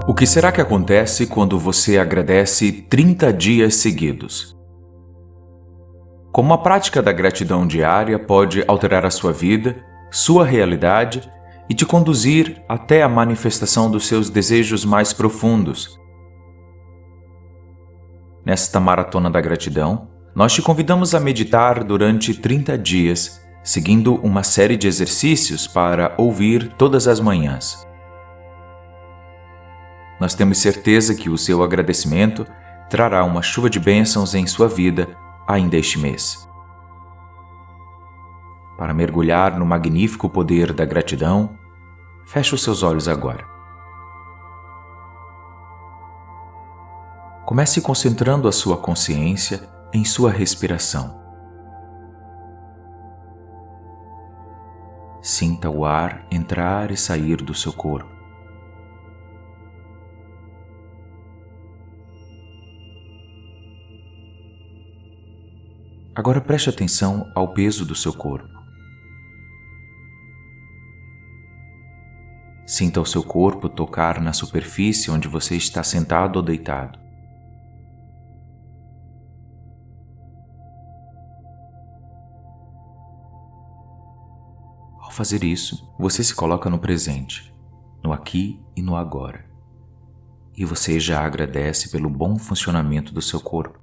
O que será que acontece quando você agradece 30 dias seguidos? Como a prática da gratidão diária pode alterar a sua vida, sua realidade e te conduzir até a manifestação dos seus desejos mais profundos. Nesta maratona da gratidão, nós te convidamos a meditar durante 30 dias, seguindo uma série de exercícios para ouvir todas as manhãs. Nós temos certeza que o seu agradecimento trará uma chuva de bênçãos em sua vida ainda este mês. Para mergulhar no magnífico poder da gratidão, feche os seus olhos agora. Comece concentrando a sua consciência em sua respiração. Sinta o ar entrar e sair do seu corpo. Agora preste atenção ao peso do seu corpo. Sinta o seu corpo tocar na superfície onde você está sentado ou deitado. Ao fazer isso, você se coloca no presente, no aqui e no agora. E você já agradece pelo bom funcionamento do seu corpo.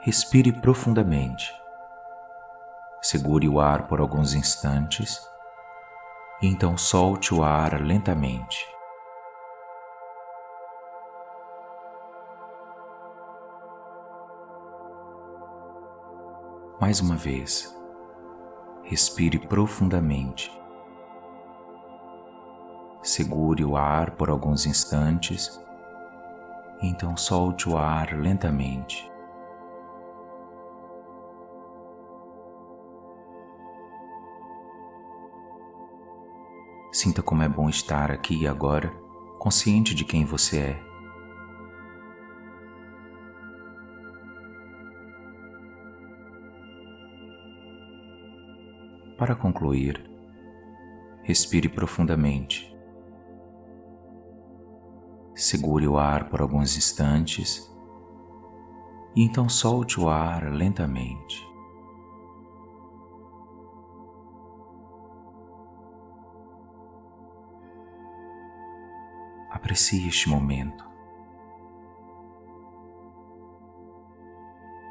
Respire profundamente. Segure o ar por alguns instantes e então solte o ar lentamente. Mais uma vez, respire profundamente. Segure o ar por alguns instantes e então solte o ar lentamente. Sinta como é bom estar aqui e agora, consciente de quem você é. Para concluir, respire profundamente. Segure o ar por alguns instantes e então solte o ar lentamente. Aprecie este momento.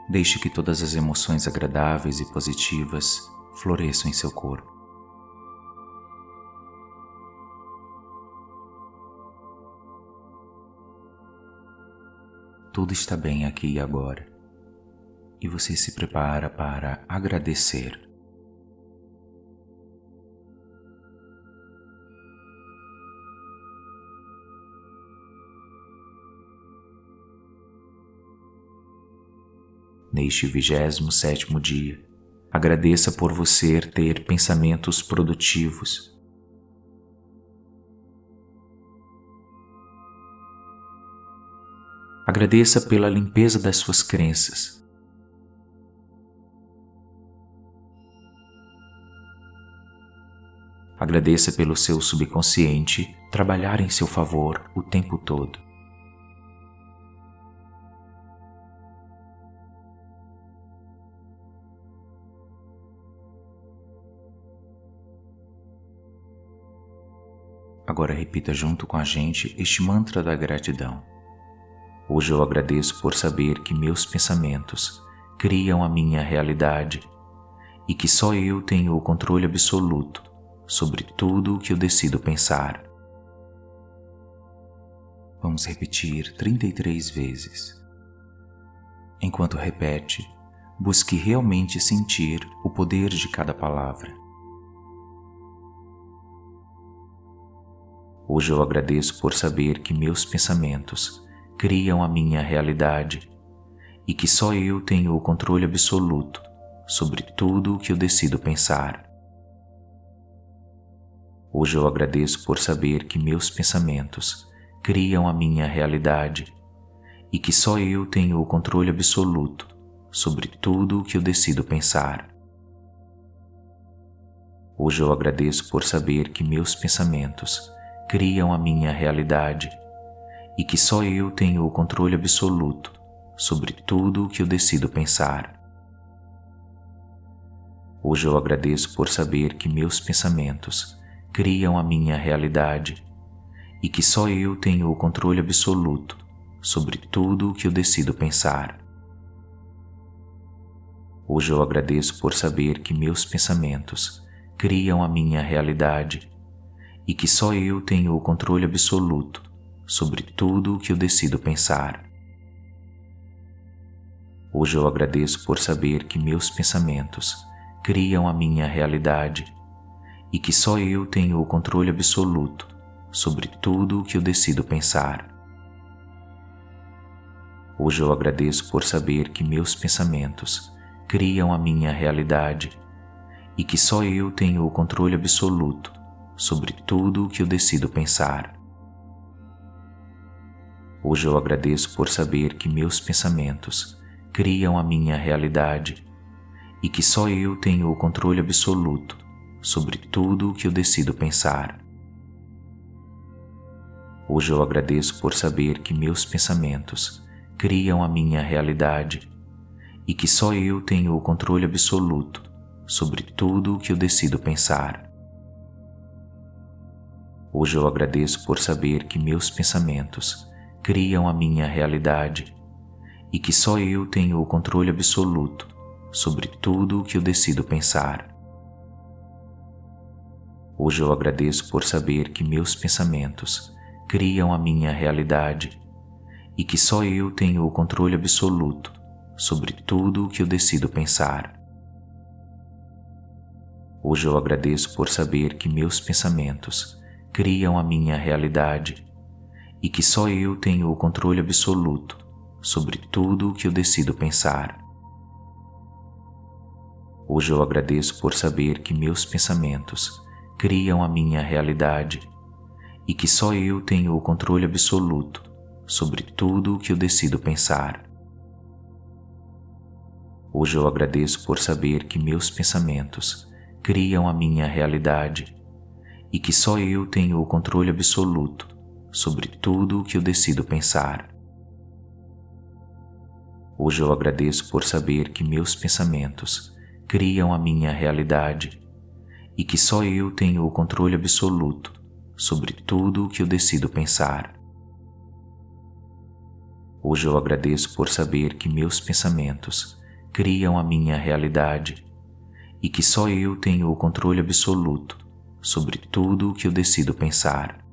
Deixe que todas as emoções agradáveis e positivas floresçam em seu corpo. Tudo está bem aqui e agora, e você se prepara para agradecer. Neste 27º dia, agradeça por você ter pensamentos produtivos. Agradeça pela limpeza das suas crenças. Agradeça pelo seu subconsciente trabalhar em seu favor o tempo todo. Agora repita junto com a gente este mantra da gratidão. Hoje eu agradeço por saber que meus pensamentos criam a minha realidade e que só eu tenho o controle absoluto sobre tudo o que eu decido pensar. Vamos repetir 33 vezes. Enquanto repete, busque realmente sentir o poder de cada palavra. Hoje eu agradeço por saber que meus pensamentos criam a minha realidade e que só eu tenho o controle absoluto sobre tudo o que eu decido pensar. Hoje eu agradeço por saber que meus pensamentos criam a minha realidade e que só eu tenho o controle absoluto sobre tudo o que eu decido pensar. Hoje eu agradeço por saber que meus pensamentos criam a minha realidade e que só eu tenho o controle absoluto sobre tudo o que eu decido pensar. Hoje eu agradeço por saber que meus pensamentos criam a minha realidade e que só eu tenho o controle absoluto sobre tudo o que eu decido pensar. Hoje eu agradeço por saber que meus pensamentos criam a minha realidade e que só eu tenho o controle absoluto sobre tudo o que eu decido pensar. Hoje eu agradeço por saber que meus pensamentos criam a minha realidade e que só eu tenho o controle absoluto sobre tudo o que eu decido pensar. Hoje eu agradeço por saber que meus pensamentos criam a minha realidade e que só eu tenho o controle absoluto sobre tudo o que eu decido pensar. Hoje eu agradeço por saber que meus pensamentos criam a minha realidade e que só eu tenho o controle absoluto sobre tudo o que eu decido pensar. Hoje eu agradeço por saber que meus pensamentos criam a minha realidade e que só eu tenho o controle absoluto sobre tudo o que eu decido pensar. Hoje eu agradeço por saber que meus pensamentos criam a minha realidade e que só eu tenho o controle absoluto sobre tudo o que eu decido pensar. Hoje eu agradeço por saber que meus pensamentos criam a minha realidade e que só eu tenho o controle absoluto sobre tudo o que eu decido pensar. Hoje eu agradeço por saber que meus pensamentos criam a minha realidade e que só eu tenho o controle absoluto sobre tudo o que eu decido pensar. Hoje eu agradeço por saber que meus pensamentos criam a minha realidade e que só eu tenho o controle absoluto sobre tudo o que eu decido pensar. Hoje eu agradeço por saber que meus pensamentos criam a minha realidade e que só eu tenho o controle absoluto sobre tudo o que eu decido pensar. Hoje eu agradeço por saber que meus pensamentos criam a minha realidade e que só eu tenho o controle absoluto sobre tudo o que eu decido pensar. Hoje eu agradeço por saber que meus pensamentos criam a minha realidade e que só eu tenho o controle absoluto sobre tudo o que eu decido pensar.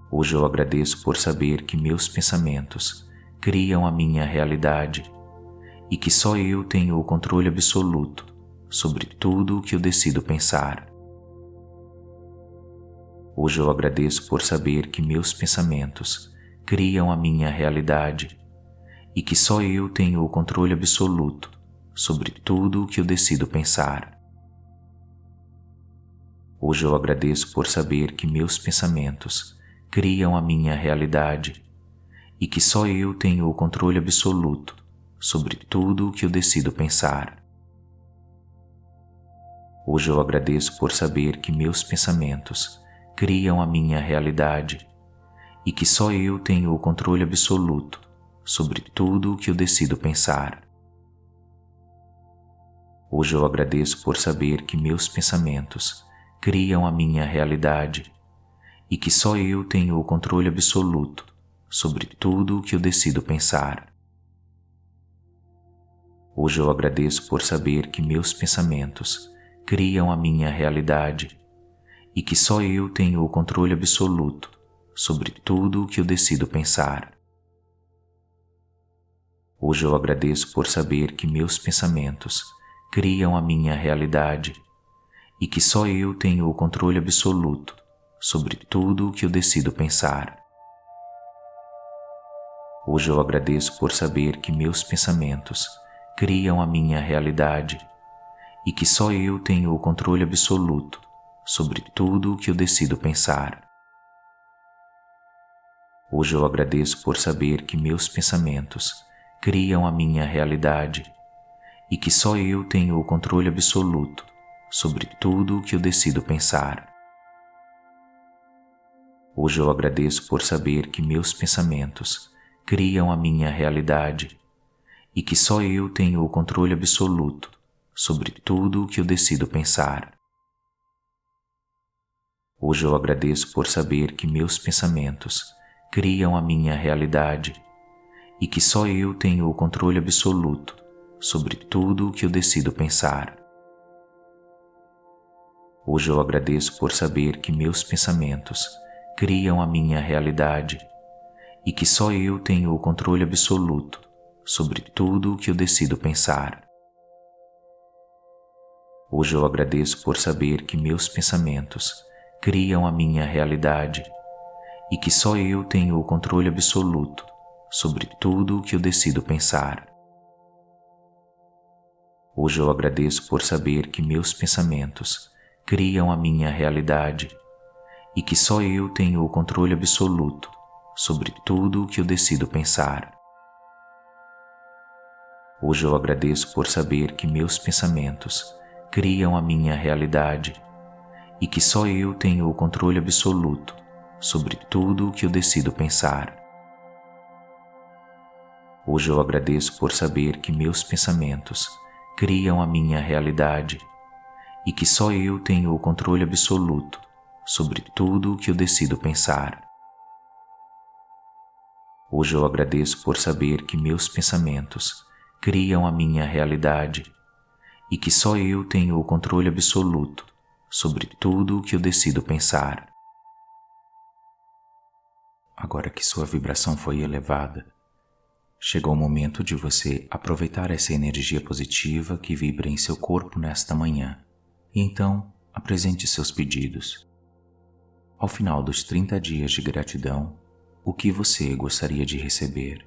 Hoje eu agradeço por saber que meus pensamentos criam a minha realidade e que só eu tenho o controle absoluto sobre tudo o que eu decido pensar. Hoje eu agradeço por saber que meus pensamentos criam a minha realidade e que só eu tenho o controle absoluto sobre tudo o que eu decido pensar. Hoje eu agradeço por saber que meus pensamentos criam a minha realidade e que só eu tenho o controle absoluto sobre tudo o que eu decido pensar. Hoje eu agradeço por saber que meus pensamentos criam a minha realidade e que só eu tenho o controle absoluto sobre tudo o que eu decido pensar. Hoje eu agradeço por saber que meus pensamentos criam a minha realidade e que só eu tenho o controle absoluto sobre tudo o que eu decido pensar. Hoje eu agradeço por saber que meus pensamentos criam a minha realidade e que só eu tenho o controle absoluto sobre tudo o que eu decido pensar. Hoje eu agradeço por saber que meus pensamentos criam a minha realidade e que só eu tenho o controle absoluto sobre tudo o que eu decido pensar. Hoje eu agradeço por saber que meus pensamentos criam a minha realidade e que só eu tenho o controle absoluto sobre tudo o que eu decido pensar. Hoje eu agradeço por saber que meus pensamentos criam a minha realidade e que só eu tenho o controle absoluto sobre tudo o que eu decido pensar. Hoje eu agradeço por saber que meus pensamentos criam a minha realidade e que só eu tenho o controle absoluto sobre tudo o que eu decido pensar. Hoje eu agradeço por saber que meus pensamentos criam a minha realidade e que só eu tenho o controle absoluto sobre tudo o que eu decido pensar. Hoje eu agradeço por saber que meus pensamentos criam a minha realidade e que só eu tenho o controle absoluto sobre tudo o que eu decido pensar. Hoje eu agradeço por saber que meus pensamentos criam a minha realidade e que só eu tenho o controle absoluto sobre tudo o que eu decido pensar. Hoje eu agradeço por saber que meus pensamentos criam a minha realidade e que só eu tenho o controle absoluto sobre tudo o que eu decido pensar. Hoje eu agradeço por saber que meus pensamentos criam a minha realidade e que só eu tenho o controle absoluto sobre tudo o que eu decido pensar. Hoje eu agradeço por saber que meus pensamentos criam a minha realidade e que só eu tenho o controle absoluto sobre tudo o que eu decido pensar. Hoje eu agradeço por saber que meus pensamentos criam a minha realidade e que só eu tenho o controle absoluto sobre tudo o que eu decido pensar. Agora que sua vibração foi elevada, chegou o momento de você aproveitar essa energia positiva que vibra em seu corpo nesta manhã e então apresente seus pedidos. Ao final dos 30 dias de gratidão, o que você gostaria de receber?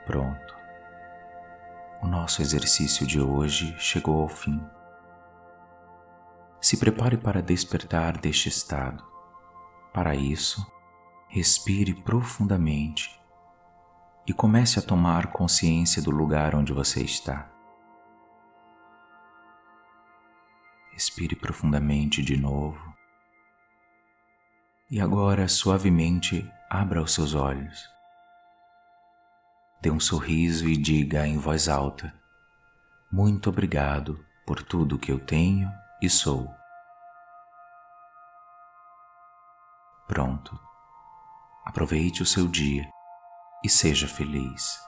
Pronto. O nosso exercício de hoje chegou ao fim. Se prepare para despertar deste estado. Para isso, respire profundamente e comece a tomar consciência do lugar onde você está. Respire profundamente de novo e agora suavemente abra os seus olhos. Dê um sorriso e diga em voz alta: muito obrigado por tudo que eu tenho e sou. Pronto. Aproveite o seu dia e seja feliz.